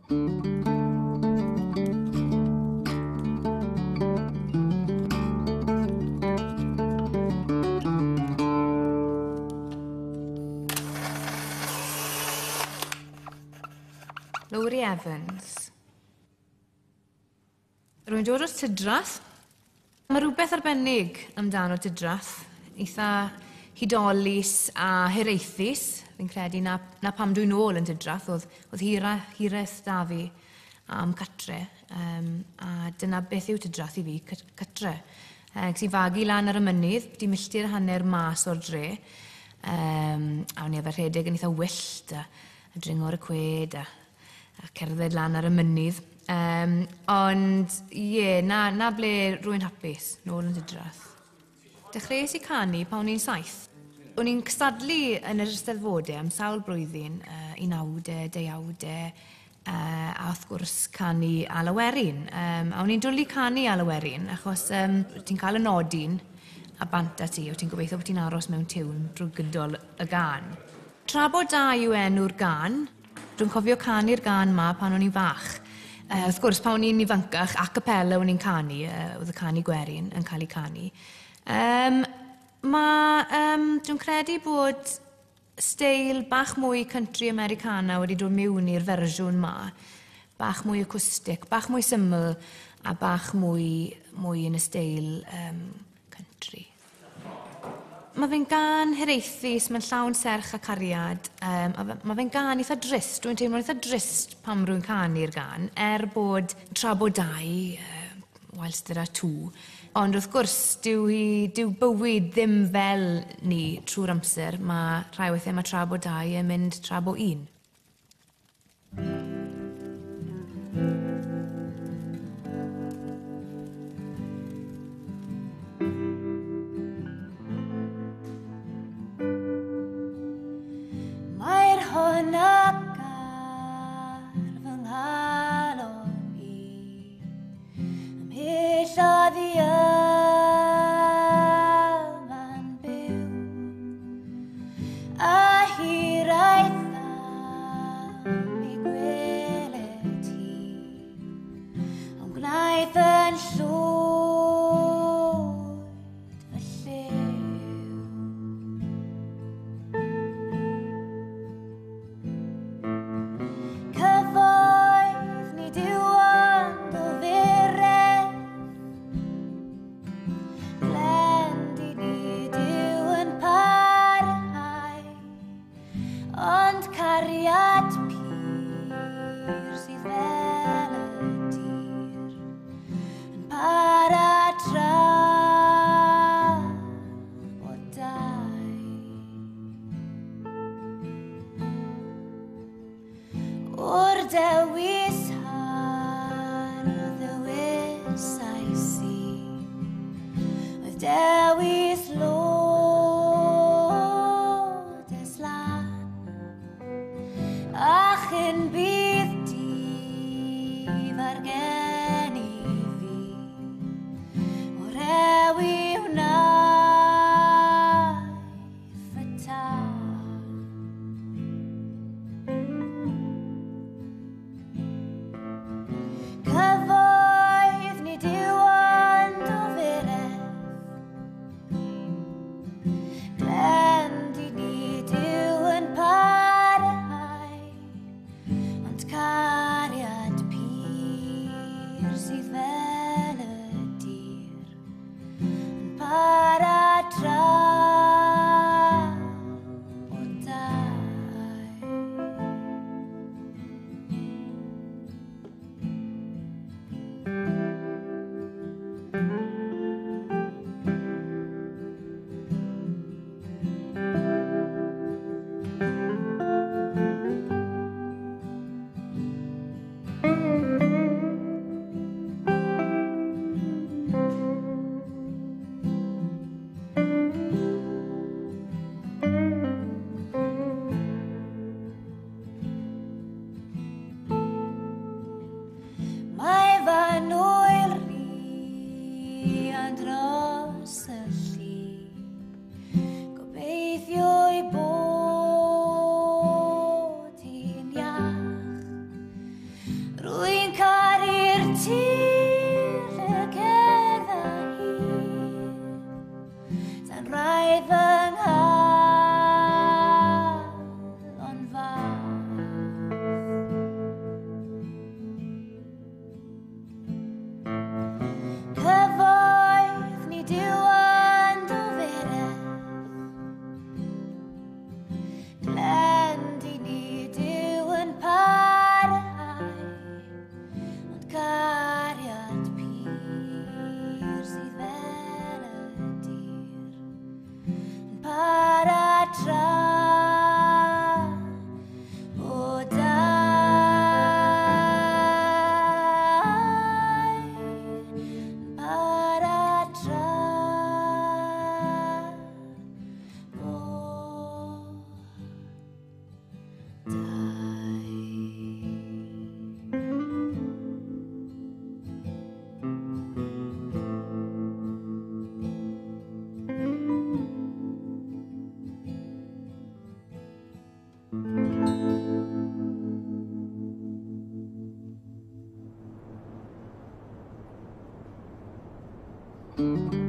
Lowri Evans. Rwy'n dod o'r tydrath. Mae rhywbeth arbennig amdano tydrath. Eitha hudolus a hiraethus. Fi'n credu na pam dwi'n ôl yn tydrath. Oedd hiraeth da fi am catre. A dyna beth yw tydrath i fi, catre. Gysi fagu lan ar y mynydd, di milltir hanner mas o'r dre. A wni efo'r rhedeg yn eitha wyllt a dringo'r y cwed a cerdded lan ar y mynydd. Ond, ie, na ble rwy'n hapus, nôl yn tydrath. Dechreuais i canu pan o'n i'n 7. O'n i'n cystadlu yn yr Eisteddfodau am sawl blwyddyn, 19, 20, a wrth gwrs canu a lawerin. A o'n i'n dwlu canu a lawerin, achos ti'n cael y nodyn a bant a ti, o ti'n gobeithio bod ti'n aros mewn tiwn drwy gydol y gan. Tra bod da yw enw'r gan, dwi'n cofio canu'r gan ma pan o'n i'n fach. Wrth gwrs, pan o'n i'n ifancach, a capella o'n i'n canu, oedd y canu gwerin yn cael ei canu. Dwi'n credu bod steil bach mwy country Americana wedi dod mewn i'r fersiwn ma. Bach mwy acoustic, bach mwy syml, a bach mwy yn y steil country. Mae fe'n gan hiraethus, mae'n llawn serch a cariad. Mae fe'n gan eitha drist, dwi'n teimlo'n eitha drist pam rwy'n canu'r gan, bod tra bod dau, whilst there are two. Ond wrth gwrs, dyw bywyd ddim fel ni trwy'r amser. Mae rhai weithiau mae tra bod dau yn mynd tra bod un. Thank you.